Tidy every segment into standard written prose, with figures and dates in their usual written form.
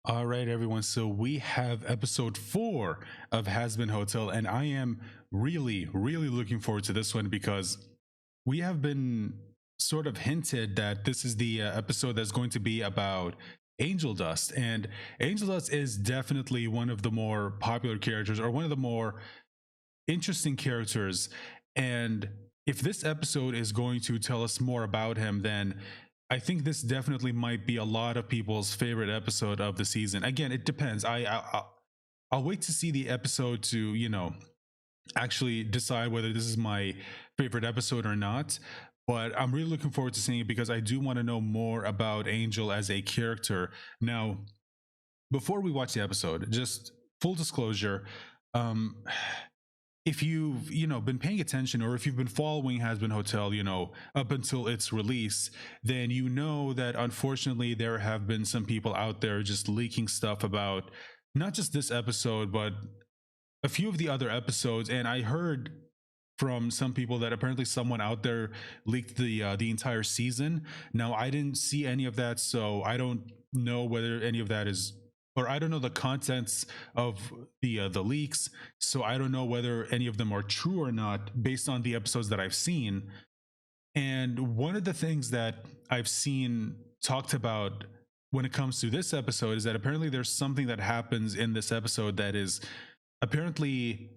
All right, everyone. So we have episode 4 of Hazbin Hotel, and I am really looking forward to this one because we have been sort of hinted that this is the episode that's going to be about Angel Dust. And Angel Dust is definitely one of the more popular characters, or one of the more interesting characters. And if this episode is going to tell us more about him, then I think this definitely might be a lot of people's favorite episode of the season. Again, it depends. I'll wait to see the episode to actually decide whether this is my favorite episode or not. But I'm really looking forward to seeing it because I do want to know more about Angel as a character. Now, before we watch the episode, just full disclosure, um if you've been paying attention, or if you've been following Has Been Hotel up until its release, then you know that unfortunately there have been some people out there just leaking stuff about not just this episode but a few of the other episodes. And I heard from some people that apparently someone out there leaked the entire season. Now, I didn't see any of that, so I don't know whether any of that is, or I don't know the contents of the leaks, so I don't know whether any of them are true or not based on the episodes that I've seen. And one of the things that I've seen talked about when it comes to this episode is that apparently there's something that happens in this episode that is apparently,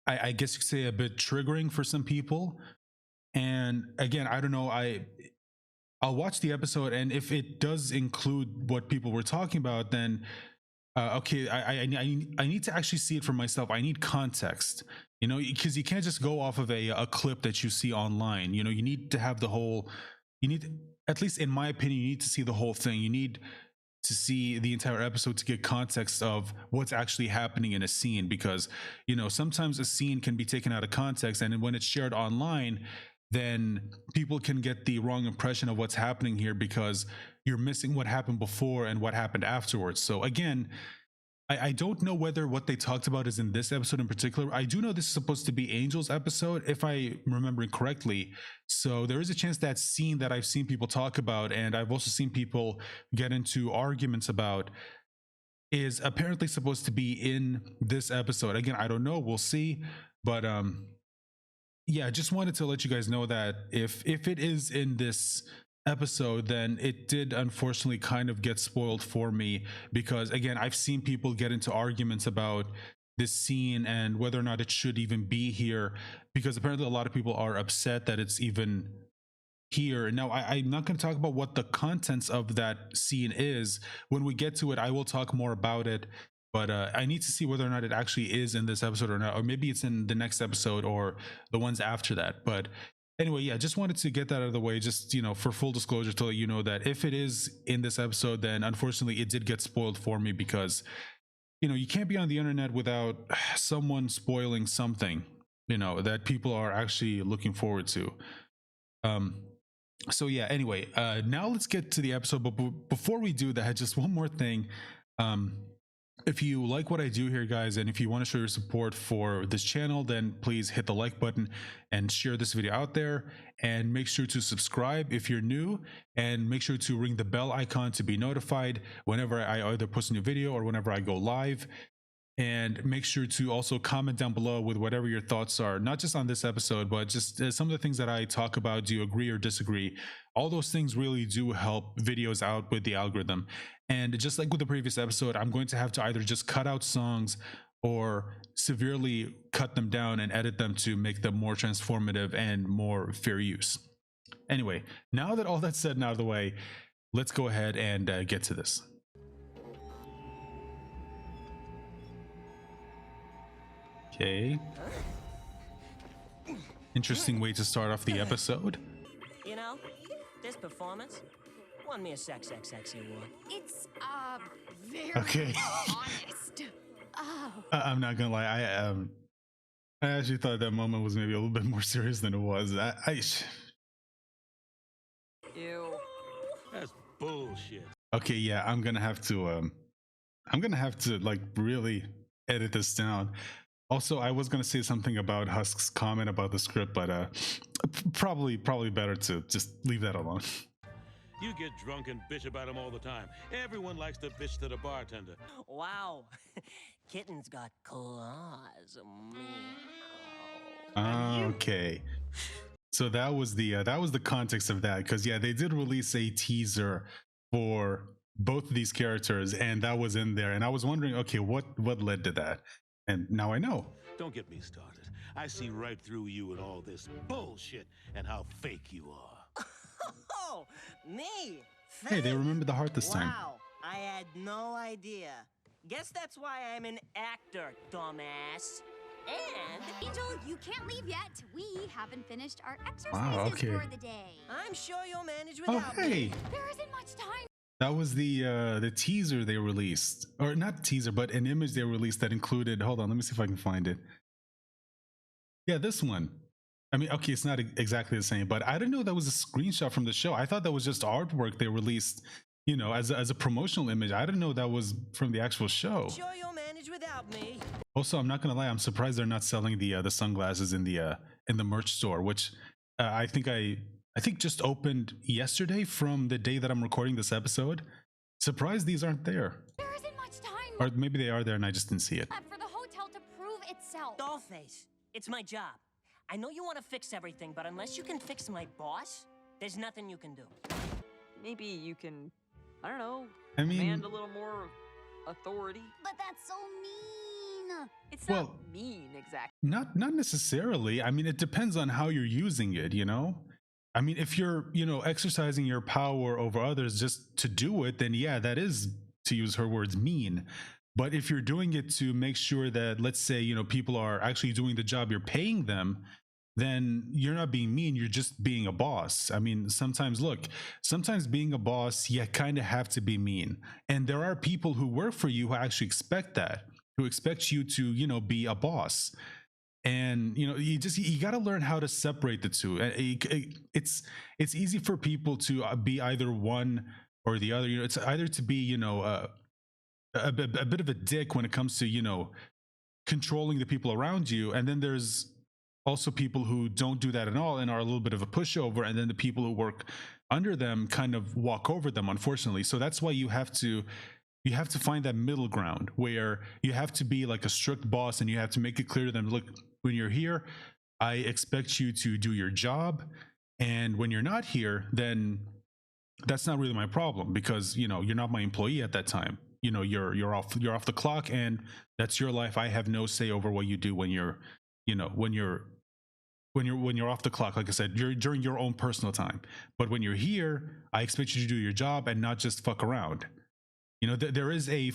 I guess you could say, a bit triggering for some people. And again, I don't know. I'll watch the episode, and if it does include what people were talking about, then okay, I need to actually see it for myself. I need context, because you can't just go off of a clip that you see online. You need to have the whole. You need, at least in my opinion, you need to see the whole thing. You need to see the entire episode to get context of what's actually happening in a scene, because sometimes a scene can be taken out of context, and when it's shared online, then people can get the wrong impression of what's happening here because you're missing what happened before and what happened afterwards. So again, I don't know whether what they talked about is in this episode in particular. I do know this is supposed to be Angel's episode, if I remembering correctly. So there is a chance that scene that I've seen people talk about, and I've also seen people get into arguments about, is apparently supposed to be in this episode. Again, I don't know. We'll see. But yeah, I just wanted to let you guys know that if it is in this episode, then it did unfortunately kind of get spoiled for me, because again, I've seen people get into arguments about this scene and whether or not it should even be here, because apparently a lot of people are upset that it's even here. Now, I'm not going to talk about what the contents of that scene is. When we get to it, I will talk more about it, but I need to see whether or not it actually is in this episode or not, or maybe it's in the next episode or the ones after that. But anyway, yeah, just wanted to get that out of the way, just for full disclosure, to let you know that if it is in this episode, then unfortunately it did get spoiled for me, because you can't be on the internet without someone spoiling something that people are actually looking forward to. um so yeah, anyway, now let's get to the episode. But before we do that, just one more thing. um if you like what I do here, guys, and if you want to show your support for this channel, then please hit the like button and share this video out there, and make sure to subscribe if you're new, and make sure to ring the bell icon to be notified whenever I either post a new video or whenever I go live. And make sure to also comment down below with whatever your thoughts are, not just on this episode, but just some of the things that I talk about. Do you agree or disagree? All those things really do help videos out with the algorithm. And just like with the previous episode, I'm going to have to either just cut out songs or severely cut them down and edit them to make them more transformative and more fair use. Anyway, now that all that's said and out of the way, let's go ahead and get to this. Okay. Interesting way to start off the episode. This performance won me a sexy award. It's, very Okay. honest. Oh. I'm not gonna lie, I actually thought that moment was maybe a little bit more serious than it was. Ew. That's bullshit. Okay, yeah, I'm gonna have to like really edit this down. Also, I was gonna say something about Husk's comment about the script, but probably better to just leave that alone. You get drunk and bitch about him all the time. Everyone likes to bitch to the bartender. Wow. Kitten's got claws. Okay. So that was the context of that, because yeah, they did release a teaser for both of these characters, and that was in there, and I was wondering, okay, what led to that, and now I know. Don't get me started. I see right through you and all this bullshit and how fake you are. Oh, me? Hey, they Fake? remembered the heart this time. Wow, I had no idea. Guess that's why I'm an actor, dumbass. And Angel, you can't leave yet. We haven't finished our exercises Wow, okay. for the day. I'm sure you'll manage Oh, without hey, me. There isn't much time. that was the teaser they released, or not teaser, but an image they released that included. Hold on, let me see if I can find it. Yeah, this one. I mean, okay, it's not exactly the same, but I didn't know that was a screenshot from the show. I thought that was just artwork they released, you know, as a promotional image. I didn't know that was from the actual show. Sure you'll manage without me. Also, I'm not gonna lie, I'm surprised they're not selling the sunglasses in the merch store, which I think just opened yesterday from the day that I'm recording this episode. Surprised these aren't there, There isn't much time or maybe they are there and I just didn't see it. left for the hotel to prove itself. Dollface, it's my job. I know you want to fix everything, but unless you can fix my boss, there's nothing you can do. Maybe you can, I don't know, I mean- command a little more authority. But that's so mean. It's Well- not mean exactly. Not necessarily. I mean, it depends on how you're using it, you know? I mean, if you're, you know, exercising your power over others just to do it, then yeah, that is, to use her words, mean. But if you're doing it to make sure that, let's say, you know, people are actually doing the job you're paying them, then you're not being mean, you're just being a boss. I mean, sometimes being a boss, you kind of have to be mean. And there are people who work for you who actually expect that, who expect you to, you know, be a boss. And you know, you got to learn how to separate the two. It's easy for people to be either one or the other. You know, it's either to be, you know, a bit of a dick when it comes to, you know, controlling the people around you, and then there's also people who don't do that at all and are a little bit of a pushover, and then the people who work under them kind of walk over them, unfortunately. So that's why you have to find that middle ground where you have to be like a strict boss, and you have to make it clear to them, look, when you're here, I expect you to do your job, and when you're not here, then that's not really my problem, because, you know, you're not my employee at that time. You know, you're off the clock, and that's your life. I have no say over what you do when you're, you know, when you're off the clock. Like I said, you're during your own personal time. But when you're here, I expect you to do your job and not just fuck around. You know, there is a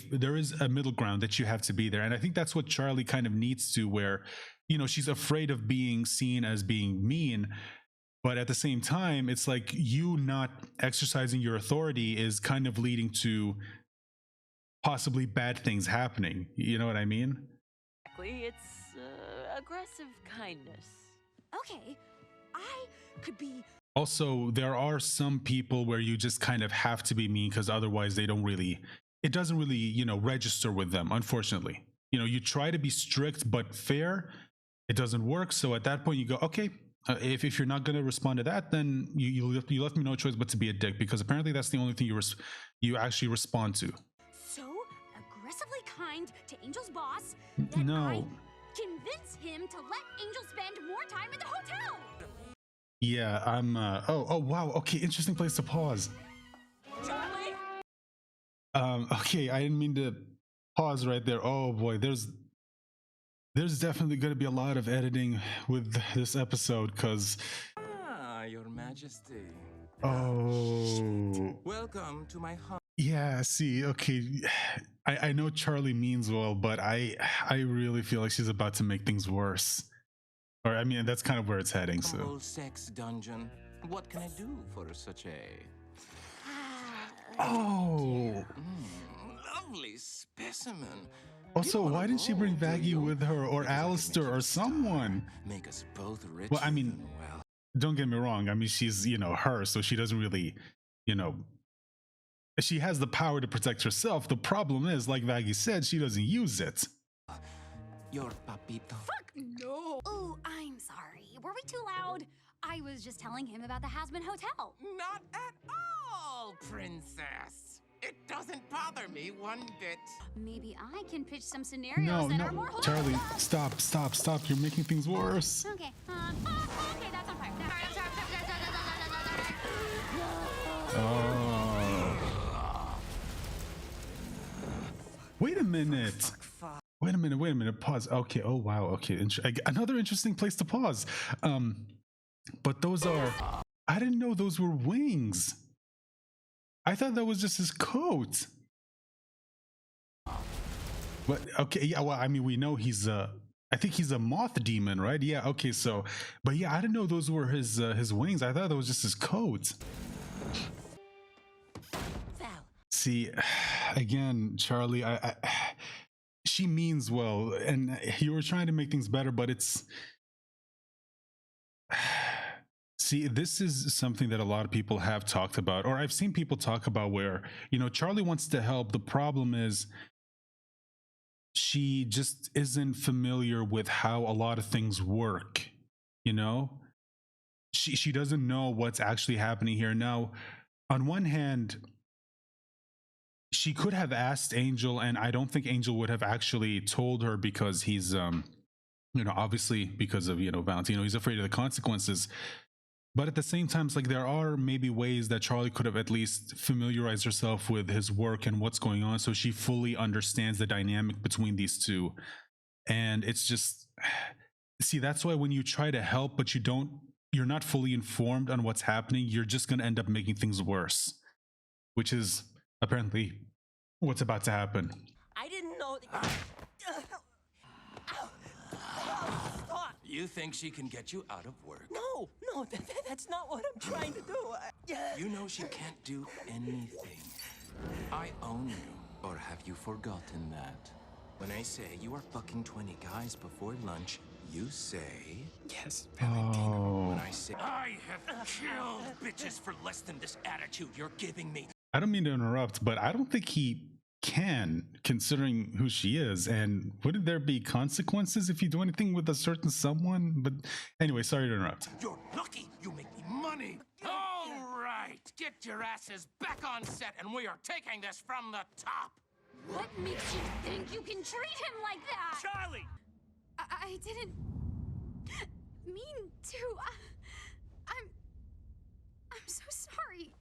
middle ground that you have to be there, and I think that's what Charlie kind of needs to, where, you know, she's afraid of being seen as being mean, but at the same time, it's like you not exercising your authority is kind of leading to possibly bad things happening. You know what I mean? Exactly. It's aggressive kindness. Okay, I could be. Also, there are some people where you just kind of have to be mean, because otherwise it doesn't really, you know, register with them, unfortunately. You know, you try to be strict but fair, it doesn't work. So at that point you go, okay, if you're not going to respond to that, then you left me no choice but to be a dick, because apparently that's the only thing you actually respond to. So aggressively kind to Angel's boss that I No. convince him to let Angel spend more time in the hotel. Yeah, I'm oh wow, okay, interesting place to pause. Charlie? Okay, I didn't mean to pause right there. Oh boy, there's definitely going to be a lot of editing with this episode, because Ah, Your Majesty. oh Welcome to my home. yeah, see, okay, I know Charlie means well, but I really feel like she's about to make things worse. Or I mean, that's kind of where it's heading. So Humble sex dungeon. What can I do for such a oh, lovely specimen? also, You why wanna didn't she roll, bring do Vaggie you? with her, or Because I can make Alastor, you or a star, someone? Make us both rich. Well, I mean, well, don't get me wrong, I mean, she's, you know, her, so she doesn't really, you know, she has the power to protect herself. The problem is, like Vaggie said, she doesn't use it. your papito. Fuck no. Oh, I'm sorry. Were we too loud? I was just telling him about the Hazbin Hotel. Not at all. all, princess. It doesn't bother me one bit. Maybe I can pitch some scenarios that are more Charlie, wholesome. stop. You're making things worse. Okay. Okay, that's on fire. Oh. Wait a minute. Wait a minute. Pause. Okay. Oh, wow. Okay. Another interesting place to pause. But those are... I didn't know those were wings. I thought that was just his coat. But okay, yeah, well, I mean, we know he's I think he's a moth demon, right? Yeah, okay, so but yeah, I didn't know those were his wings. I thought that was just his coat. See, again, Charlie, I she means well, and you were trying to make things better, but it's... See, this is something that a lot of people have talked about, or I've seen people talk about, where, you know, Charlie wants to help. The problem is she just isn't familiar with how a lot of things work, you know? She doesn't know what's actually happening here. Now, on one hand, she could have asked Angel, and I don't think Angel would have actually told her, because he's you know, obviously because of, you know, Valentino, he's afraid of the consequences. But at the same time, it's like there are maybe ways that Charlie could have at least familiarized herself with his work and what's going on, so she fully understands the dynamic between these two. And it's just... See, that's why when you try to help, but you're not fully informed on what's happening, you're just going to end up making things worse, which is apparently what's about to happen. I didn't know that... You think she can get you out of work? No, that's not what I'm trying to do. You know she can't do anything. I own you. Or have you forgotten that? When I say you are fucking 20 guys before lunch, you say... Yes, Valentino. Oh. When I say... I have killed bitches for less than this attitude you're giving me. I don't mean to interrupt, but I don't think he can, considering who she is. And wouldn't there be consequences if you do anything with a certain someone? But anyway, sorry to interrupt. You're lucky you make me money. All right, get your asses back on set, and we are taking this from the top. What makes you think you can treat him like that? Charlie! I didn't mean to. I'm so sorry.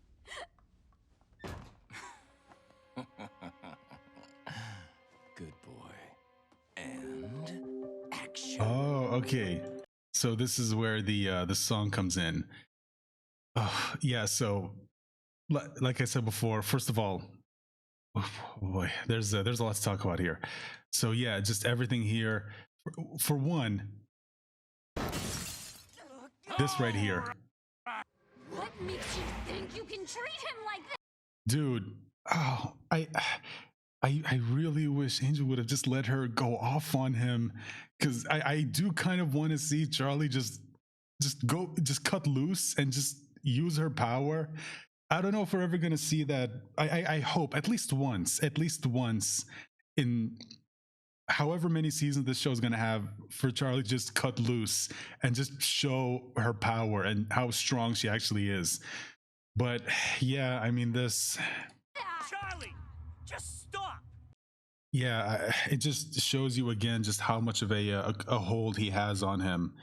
Good boy. And action. Oh, okay. So this is where the song comes in. Oh, yeah. So, like I said before, first of all, oh boy, there's a lot to talk about here. So yeah, just everything here. For one, this right here, What makes you think you can treat him like that? dude. Oh, I really wish Angel would have just let her go off on him, because I do kind of want to see Charlie just cut loose and just use her power. I don't know if we're ever gonna see that. I hope at least once in however many seasons this show is gonna have, for Charlie just cut loose and just show her power and how strong she actually is. But yeah, I mean, this... Charlie! Just stop! Yeah, it just shows you again just how much of a hold he has on him.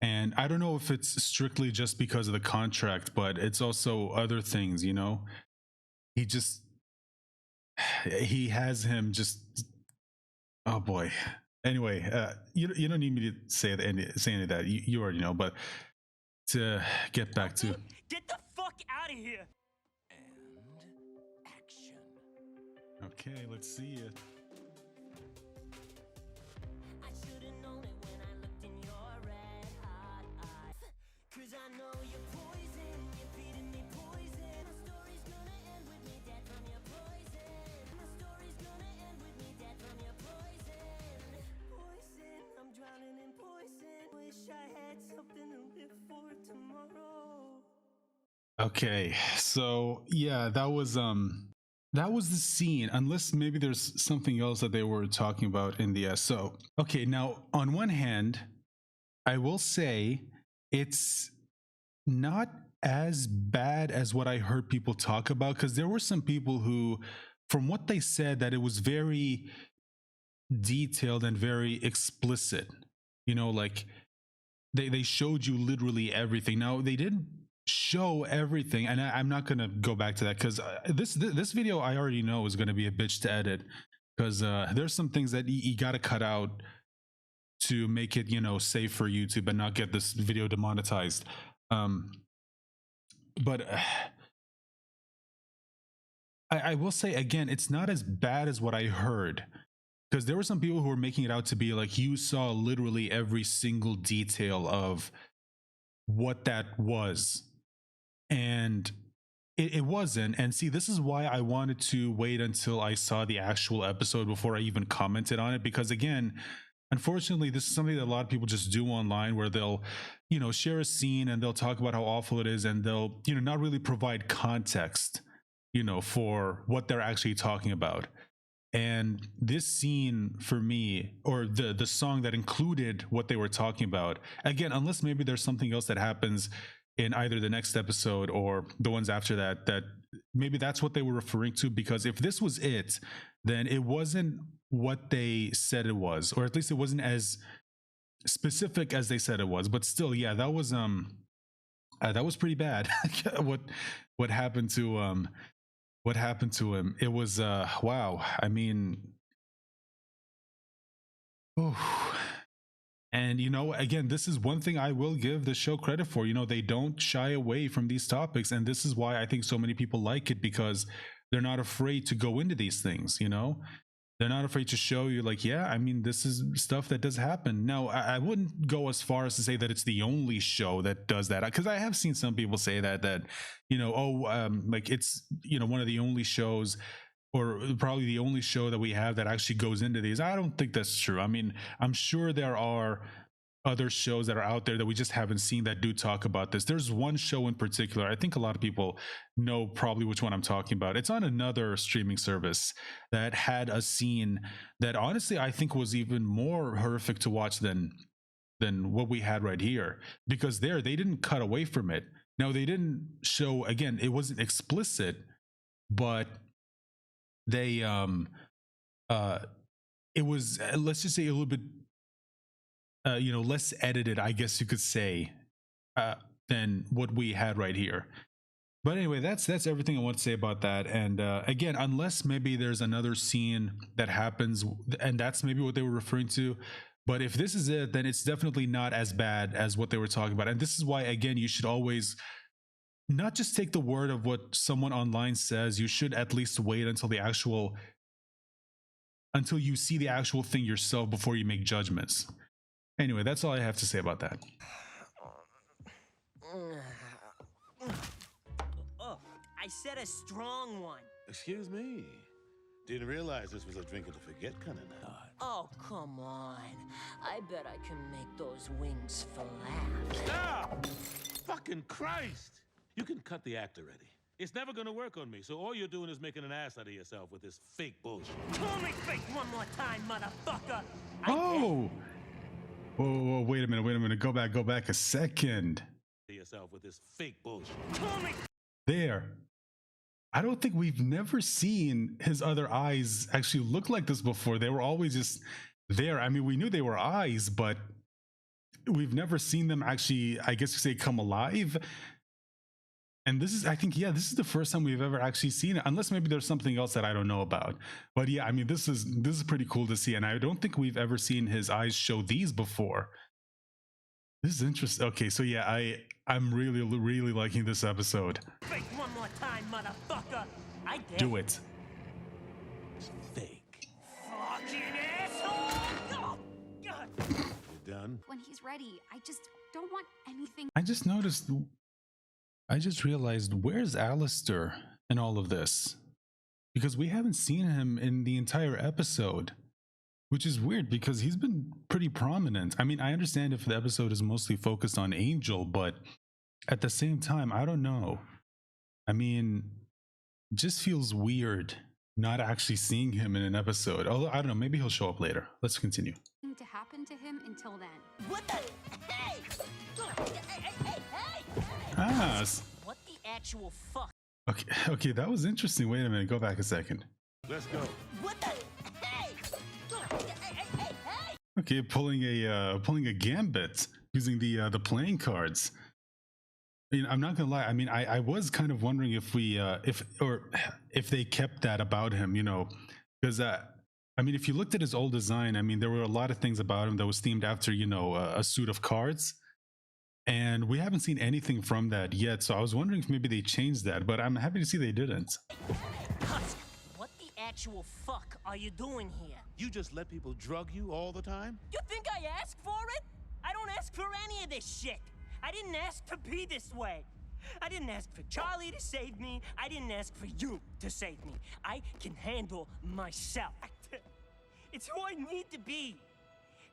And I don't know if it's strictly just because of the contract, but it's also other things, you know? He has him just... Oh boy. Anyway, you don't need me to say any of that. You already know, but to get back to... Get the fuck out of here! And action. Okay, let's see it. I should've known it when I looked in your red hot eyes. 'Cause I know you're poison, you're feeding me poison. My story's gonna end with me dead from your poison. My story's gonna end with me dead from your poison. Poison, I'm drowning in poison. Wish I had something to live for tomorrow. Okay, so yeah, that was the scene, unless maybe there's something else that they were talking about in the so okay, now on one hand, I will say it's not as bad as what I heard people talk about, because there were some people who, from what they said, that it was very detailed and very explicit. You know, like they showed you literally everything. Now they didn't show everything, and I'm not gonna go back to that because this video I already know is gonna be a bitch to edit, because there's some things that you gotta cut out to make it, you know, safe for YouTube and not get this video demonetized. But I will say again, it's not as bad as what I heard, because there were some people who were making it out to be like you saw literally every single detail of what that was, and it wasn't. And see, this is why I wanted to wait until I saw the actual episode before I even commented on it, because again, unfortunately, this is something that a lot of people just do online, where they'll, you know, share a scene and they'll talk about how awful it is, and they'll, you know, not really provide context, you know, for what they're actually talking about. And this scene for me, or the song that included what they were talking about, again, unless maybe there's something else that happens in either the next episode or the ones after that, that maybe that's what they were referring to, because if this was it, then it wasn't what they said it was, or at least it wasn't as specific as they said it was. But still, yeah, that was pretty bad. what happened to what happened to him? It was wow. I mean, oh. And you know, again, this is one thing I will give the show credit for. You know, they don't shy away from these topics, and this is why I think so many people like it, because they're not afraid to go into these things. You know, they're not afraid to show you, like, yeah, I mean, this is stuff that does happen. Now, I wouldn't go as far as to say that it's the only show that does that, because I have seen some people say that you know, like it's, you know, one of the only shows, or probably the only show that we have that actually goes into these. I don't think that's true. I mean, I'm sure there are other shows that are out there that we just haven't seen that do talk about this. There's one show in particular, I think a lot of people know probably which one I'm talking about. It's on another streaming service that had a scene that honestly I think was even more horrific to watch than what we had right here, because there they didn't cut away from it. Now they didn't show, again, it wasn't explicit, but they it was, let's just say, a little bit you know, less edited, I guess you could say, than what we had right here. But anyway, that's everything I want to say about that. And again, unless maybe there's another scene that happens, and that's maybe what they were referring to. But if this is it, then it's definitely not as bad as what they were talking about. And this is why, again, you should always not just take the word of what someone online says. You should at least wait until until you see the actual thing yourself before you make judgments. Anyway, that's all I have to say about that. Oh, I said a strong one. Excuse me. Didn't realize this was a drink of the forget kind of night. Oh, come on. I bet I can make those wings flap. Stop! Fucking Christ! You can cut the act already. It's never gonna work on me, so all you're doing is making an ass out of yourself with this fake bullshit. Call me fake one more time, motherfucker. Oh! Whoa, wait a minute. Go back a second. Yourself with this fake bullshit. Call me. There. I don't think we've never seen his other eyes actually look like this before. They were always just there. I mean, we knew they were eyes, but we've never seen them actually, I guess you say, come alive. And this is, I think, yeah, this is the first time we've ever actually seen it, unless maybe there's something else that I don't know about. But yeah, I mean, this is pretty cool to see, and I don't think we've ever seen his eyes show these before. This is interesting. Okay, so yeah, I'm really liking this episode. Fake one more time, motherfucker. I did. Do it. Fake. Fucking asshole. Oh, God. You done? When he's ready, I just don't want anything. I just realized, where's Alastor in all of this? Because we haven't seen him in the entire episode, which is weird because he's been pretty prominent. I mean, I understand if the episode is mostly focused on Angel, but at the same time, I don't know. I mean, it just feels weird not actually seeing him in an episode. Although, I don't know, maybe he'll show up later. Let's continue. To happen to him until then. What the? Hey! Hey! Ah, What the actual fuck? okay, that was interesting. Wait a minute, go back a second. Let's go. What the? Hey! Okay, pulling a gambit using the playing cards. I mean, I'm not gonna lie. I mean, I was kind of wondering if we if they kept that about him, you know, because I mean, if you looked at his old design, I mean, there were a lot of things about him that was themed after, you know, a suit of cards, and we haven't seen anything from that yet. So I was wondering if maybe they changed that, but I'm happy to see they didn't. Husk, what the actual fuck are you doing here? You just let people drug you all the time? You think I asked for it? I don't ask for any of this shit. I didn't ask to be this way. I didn't ask for Charlie to save me. I didn't ask for you to save me. I can handle myself. It's who I need to be.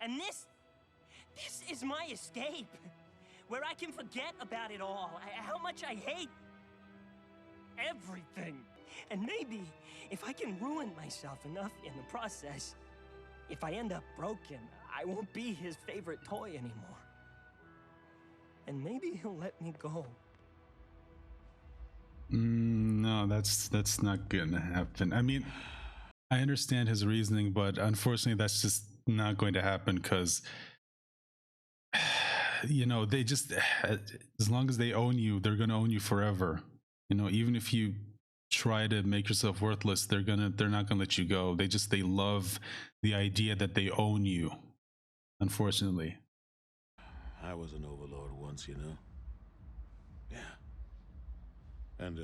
And this is my escape. Where I can forget about it all. How much I hate everything. And maybe if I can ruin myself enough in the process, if I end up broken, I won't be his favorite toy anymore. And maybe he'll let me go. No, that's not gonna happen. I mean, I understand his reasoning, but unfortunately, that's just not going to happen because, you know, they just, as long as they own you, they're gonna own you forever. You know, even if you try to make yourself worthless, they're not gonna let you go. They love the idea that they own you. Unfortunately. I was an overlord once, you know? Yeah. And,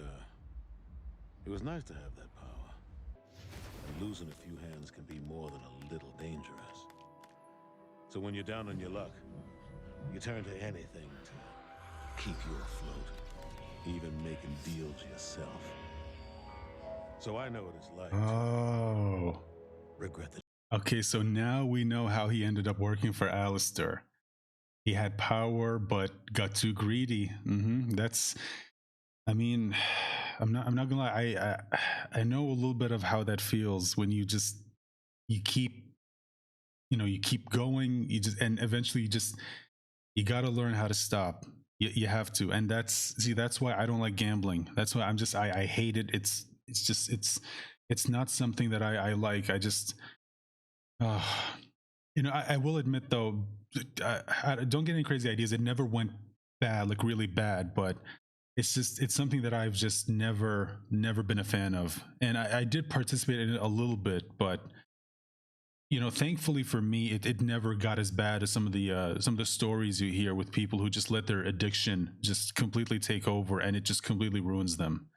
it was nice to have that power. And losing a few hands can be more than a little dangerous. So when you're down on your luck, you turn to anything to keep you afloat, even making deals yourself. So I know what it's like Oh. to regret the Okay, so now we know how he ended up working for Alastor. He had power, but got too greedy. That's, I mean, I'm not gonna lie. I know a little bit of how that feels when you keep, you know, you keep going. And eventually you got to learn how to stop. You have to, and that's why I don't like gambling. That's why I hate it. It's not something that I like. You know, I will admit though, I don't get any crazy ideas. It never went bad, like really bad, but it's something that I've just never been a fan of. And I did participate in it a little bit, but you know, thankfully for me, it never got as bad as some of the stories you hear with people who just let their addiction just completely take over, and it just completely ruins them.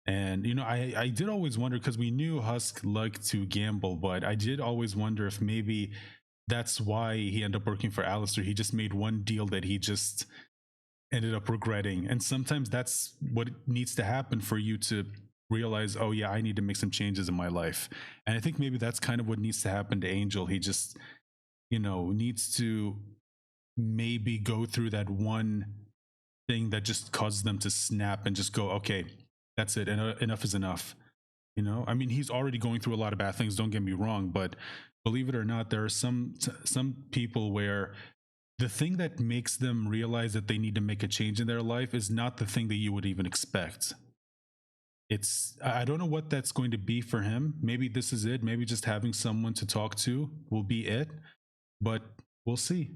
And you know, I did always wonder, because we knew Husk liked to gamble, but I did always wonder if maybe that's why he ended up working for Alastor. He just made one deal that he just ended up regretting, and sometimes that's what needs to happen for you to realize, oh yeah, I need to make some changes in my life. And I think maybe that's kind of what needs to happen to Angel. He just, you know, needs to maybe go through that one thing that just causes them to snap and just go, okay, that's it, and enough is enough. You know, I mean, he's already going through a lot of bad things, don't get me wrong, but believe it or not, there are some people where the thing that makes them realize that they need to make a change in their life is not the thing that you would even expect. I don't know what that's going to be for him. Maybe this is it. Maybe just having someone to talk to will be it, but we'll see.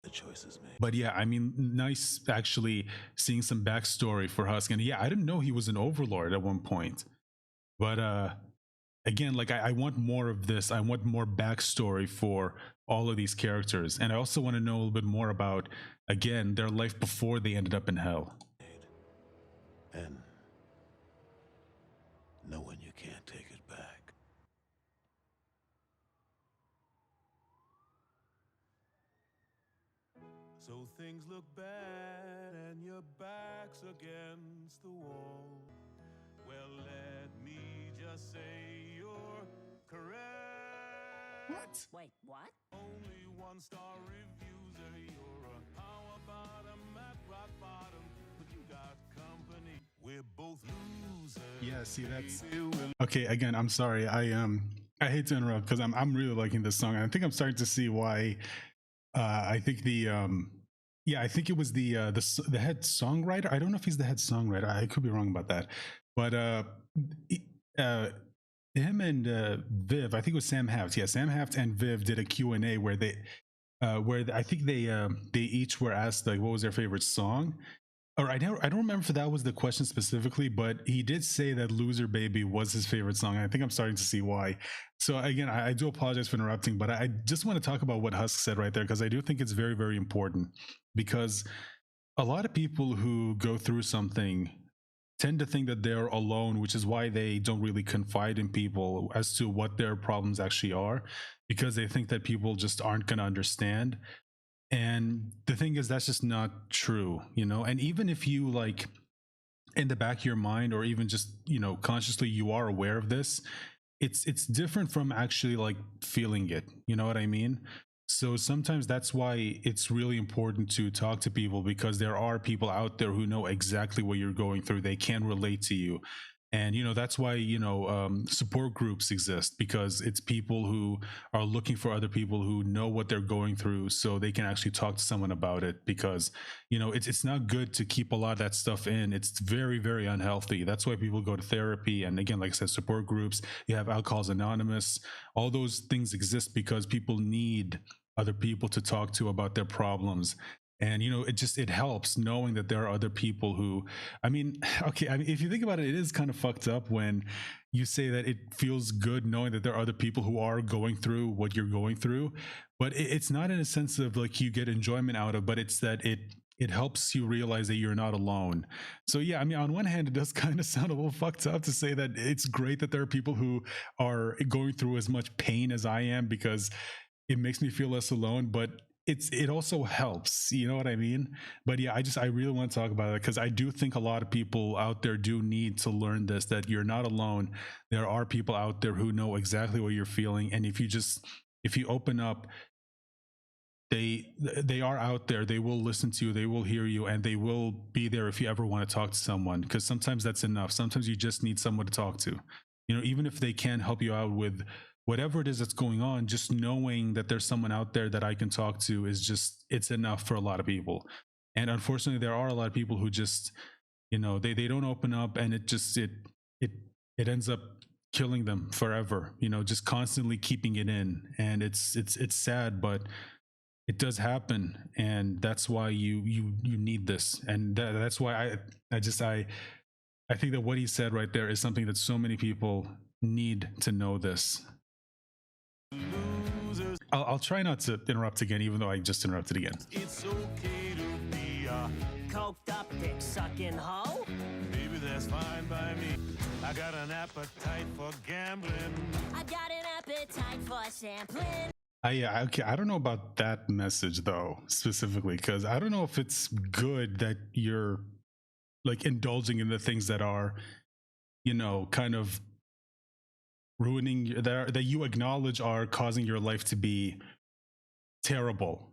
the choices made. But yeah, I mean, nice actually seeing some backstory for Husk. And yeah, I didn't know he was an overlord at one point. But again, like I want more of this. I want more backstory for all of these characters. And I also want to know a little bit more about, again, their life before they ended up in hell. And knowing you can't take it back. So things look bad and your back's against the wall. Well, let me just say you're correct. What? Wait, what? Only one-star reviews are you're a power bottom at rock bottom, but you got company. We're both losers. Yeah, see, that's okay. Again, I'm sorry. I hate to interrupt because I'm really liking this song. And I think I'm starting to see why. I think I think it was the head songwriter. I don't know if he's the head songwriter. I could be wrong about that, but he- uh, him and Viv, I think it was Sam Haft. Yeah, Sam Haft and Viv did a Q&A where I think they each were asked like what was their favorite song. Or I don't remember if that was the question specifically, but he did say that "Loser Baby" was his favorite song, and I think I'm starting to see why. So again, I do apologize for interrupting, but I just want to talk about what Husk said right there because I do think it's very, very important. Because a lot of people who go through something tend to think that they're alone, which is why they don't really confide in people as to what their problems actually are, because they think that people just aren't going to understand. And the thing is, that's just not true, you know? And even if you like in the back of your mind, or even just, you know, consciously you are aware of this, it's different from actually like feeling it. You know what I mean? So sometimes that's why it's really important to talk to people, because there are people out there who know exactly what you're going through. They can relate to you. And you know that's why, you know, support groups exist, because it's people who are looking for other people who know what they're going through, so they can actually talk to someone about it. Because you know it's not good to keep a lot of that stuff in. It's very, very unhealthy. That's why people go to therapy. And again, like I said, support groups. You have Alcoholics Anonymous. All those things exist because people need other people to talk to about their problems. And you know it helps knowing that there are other people who, I mean, okay, I mean, if you think about it, it is kind of fucked up when you say that it feels good knowing that there are other people who are going through what you're going through. But it's not in a sense of like you get enjoyment out of, but it's that it helps you realize that you're not alone. So yeah, I mean, on one hand, it does kind of sound a little fucked up to say that it's great that there are people who are going through as much pain as I am, because it makes me feel less alone. But it also helps, you know what I mean? But yeah, I really want to talk about it because I do think a lot of people out there do need to learn this, that you're not alone. There are people out there who know exactly what you're feeling, and if you open up, they are out there. They will listen to you, they will hear you, and they will be there if you ever want to talk to someone, because sometimes that's enough. Sometimes you just need someone to talk to, you know, even if they can't help you out with whatever it is that's going on. Just knowing that there's someone out there that I can talk to is just, it's enough for a lot of people. And unfortunately there are a lot of people who just, you know, they don't open up, and it it ends up killing them forever, you know, just constantly keeping it in. And it's sad, but it does happen. And that's why you need this. And that's why I think that what he said right there is something that so many people need to know this. I'll try not to interrupt again, even though I just interrupted again. It's okay to be a coked up dick sucking hoe. Maybe that's fine by me. I got an appetite for gambling. I've got an appetite for sampling. Okay, I don't know about that message though, specifically, because I don't know if it's good that you're like indulging in the things that are, you know, kind of ruining that you acknowledge are causing your life to be terrible.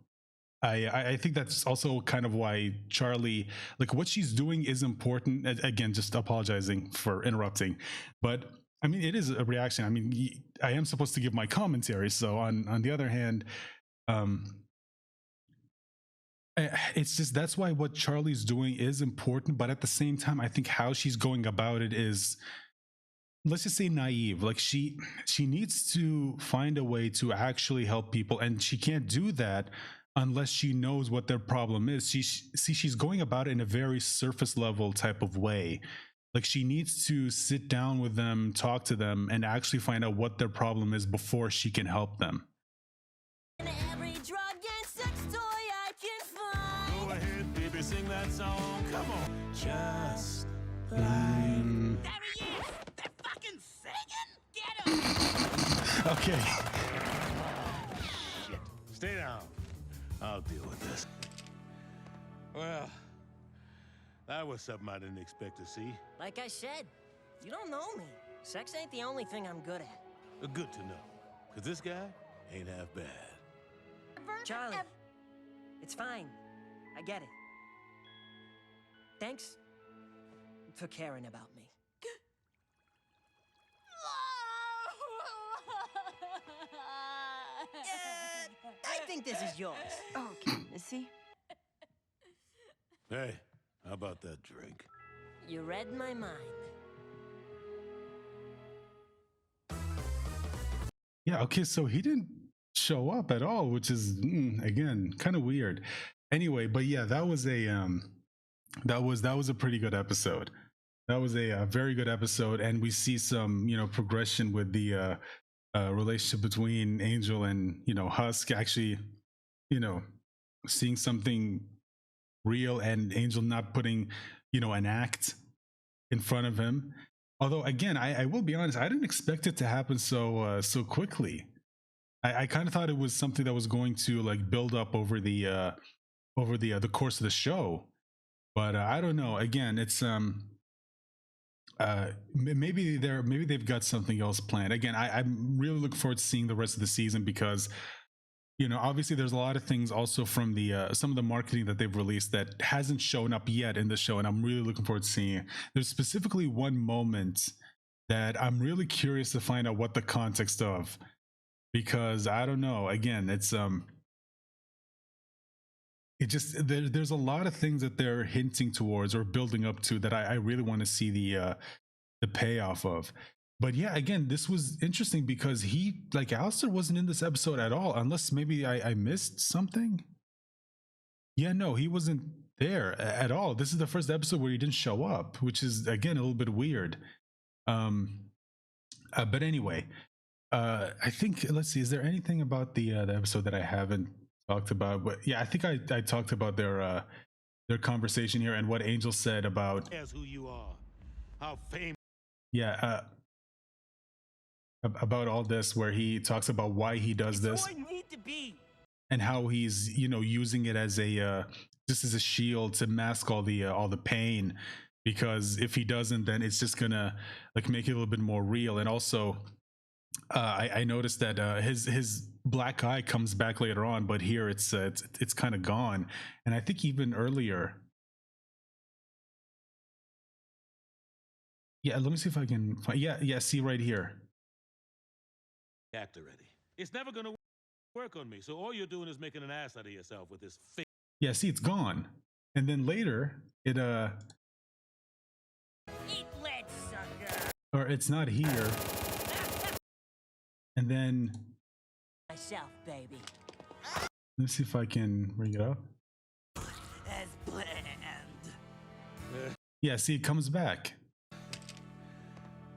I think that's also kind of why Charlie, like what she's doing is important. Again, just apologizing for interrupting, but I mean, it is a reaction. I mean, I am supposed to give my commentary. So on the other hand, it's just, that's why what Charlie's doing is important. But at the same time, I think how she's going about it is, let's just say, naive. Like she needs to find a way to actually help people, and she can't do that unless she knows what their problem is. She's going about it in a very surface level type of way. Like she needs to sit down with them, talk to them, and actually find out what their problem is before she can help them. Every drug and sex toy I can find. Go ahead, baby, sing that song. Come on. Just like There he is! They're fucking singing! Get him! Okay. shit. Stay down. I'll deal with this. Well, that was something I didn't expect to see. Like I said, you don't know me. Sex ain't the only thing I'm good at. Good to know. Because this guy ain't half bad. Charlie, it's fine. I get it. Thanks for caring about me. think this is yours. Okay, Missy. Hey, how about that drink? You read my mind. Yeah, okay, so he didn't show up at all, which is again kind of weird. Anyway, but yeah, that was a pretty good episode. That was a very good episode, and we see some progression with the relationship between Angel and Husk, actually seeing something real, and Angel not putting an act in front of him. Although again, I will be honest, I didn't expect it to happen so quickly. I kind of thought it was something that was going to like build up over the course of the show, but I don't know. Again, it's maybe they've got something else planned. Again, I'm really looking forward to seeing the rest of the season, because obviously there's a lot of things also from the some of the marketing that they've released that hasn't shown up yet in the show, and I'm really looking forward to seeing it. There's specifically one moment that I'm really curious to find out what the context of, because I don't know. Again, it's it just there's a lot of things that they're hinting towards or building up to that I really want to see the payoff of. But yeah, again, this was interesting because he, like, Alastor wasn't in this episode at all, unless maybe I missed something. Yeah, no, he wasn't there at all. This is the first episode where he didn't show up, which is again a little bit weird. But anyway, I think, let's see, is there anything about the episode that I haven't talked about? But yeah, I think I talked about their conversation here and what Angel said about Who you are, how famous. yeah about all this, where he talks about why he does this Who I need to be. and how he's using it as a just as a shield to mask all the pain, because if he doesn't, then it's just gonna like make it a little bit more real. And also I noticed that his black eye comes back later on, but here it's kind of gone. And I think even earlier, yeah, let me see if I can find, yeah, see right here. Act already. It's never gonna work on me. So all you're doing is making an ass out of yourself with this fake. Yeah, see, it's gone. And then later it Eat lead, sucker. or it's not here. And then Myself, baby. let me see if I can bring it up. As planned. Yeah, see, it comes back.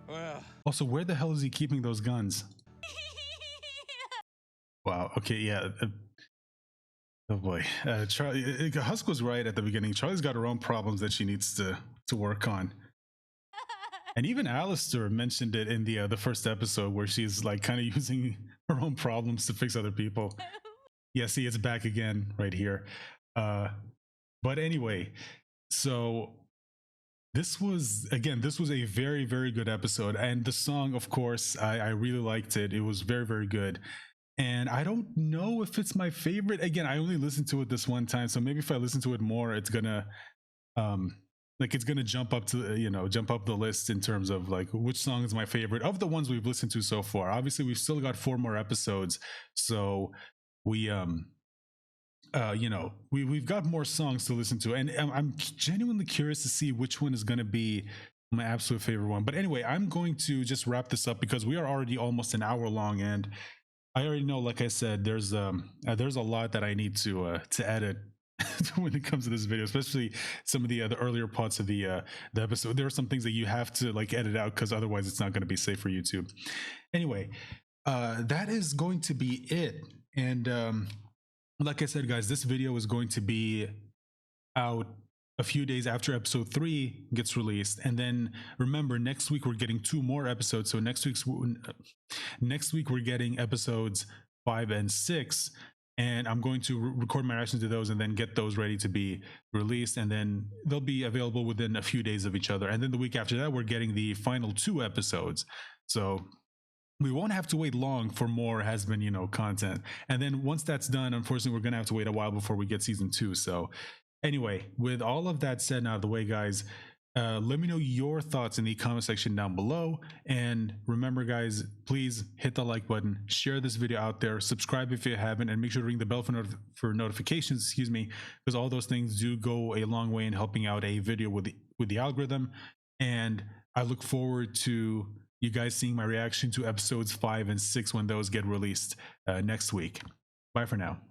Well, Also, where the hell is he keeping those guns? Wow. Okay. Yeah. Oh boy. Charlie, Husk was right at the beginning. Charlie's got her own problems that she needs to work on. And even Alastor mentioned it in the first episode, where she's like kind of using her own problems to fix other people. Yeah. See, it's back again right here. But anyway, so this was a very, very good episode. And the song, of course, I really liked it. It was very, very good. And I don't know if it's my favorite. Again, I only listened to it this one time, so maybe if I listen to it more, it's gonna it's gonna jump up to jump up the list in terms of like which song is my favorite of the ones we've listened to so far. Obviously, we've still got 4 more episodes, so we we've got more songs to listen to, and I'm genuinely curious to see which one is going to be my absolute favorite one. But anyway, I'm going to just wrap this up because we are already almost an hour long, and I already know, like I said, there's a lot that I need to edit when it comes to this video, especially some of the earlier parts of the episode. There are some things that you have to like edit out because otherwise it's not going to be safe for YouTube. Anyway, that is going to be it. And like I said, guys, this video is going to be out a few days after episode 3 gets released. And then remember, next week we're getting 2 more episodes. So next week we're getting episodes 5 and 6, and I'm going to record my reactions to those and then get those ready to be released, and then they'll be available within a few days of each other. And then the week after that, we're getting the final 2 episodes. So we won't have to wait long for more Hazbin, content. And then once that's done, unfortunately, we're going to have to wait a while before we get season 2. So anyway, with all of that said and out of the way, guys, Let me know your thoughts in the comment section down below. And remember, guys, please hit the like button, share this video out there, subscribe if you haven't, and make sure to ring the bell for notifications, excuse me, because all those things do go a long way in helping out a video with the algorithm. And I look forward to you guys seeing my reaction to episodes 5 and 6 when those get released next week. Bye for now.